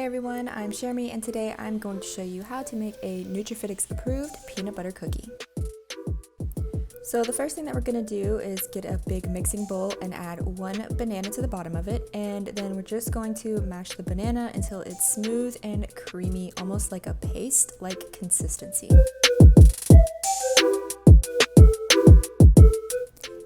everyone, I'm Shermy and today I'm going to show you how to make a Nutrifitx Approved peanut butter cookie. So the first thing that we're going to do is get a big mixing bowl and add one banana to the bottom of it, and then we're just going to mash the banana until it's smooth and creamy, almost like a paste-like consistency.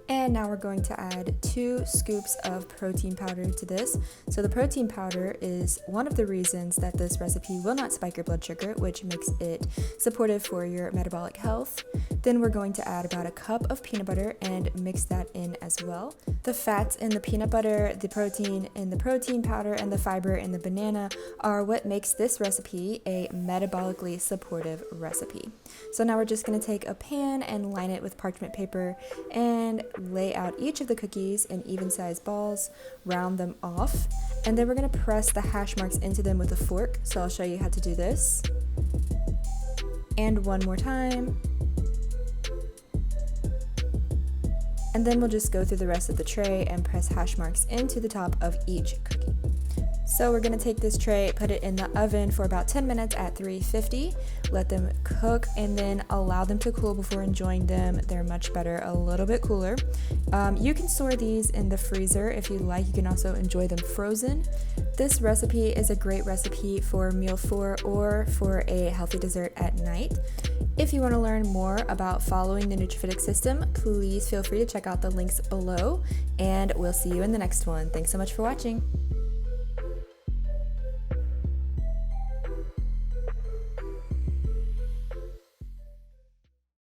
And now we're going to add 2 scoops of protein powder to this. So the protein powder is one of the reasons that this recipe will not spike your blood sugar, which makes it supportive for your metabolic health. Then we're going to add about a cup of peanut butter and mix that in as well. The fats in the peanut butter, the protein in the protein powder, and the fiber in the banana are what makes this recipe a metabolically supportive recipe. So now we're just going to take a pan and line it with parchment paper and lay out each of the cookies in even-sized balls, round them off, and then we're going to press the hash marks into them with a fork. So I'll show you how to do this. And one more time. And then we'll just go through the rest of the tray and press hash marks into the top of each cookie. So we're going to take this tray, put it in the oven for about 10 minutes at 350, let them cook, and then allow them to cool before enjoying them. They're much better a little bit cooler. You can store these in the freezer if you like. You can also enjoy them frozen. This recipe is a great recipe for meal 4 or for a healthy dessert at night. If you want to learn more about following the Nutrifitx system, please feel free to check out the links below, and we'll see you in the next one. Thanks so much for watching.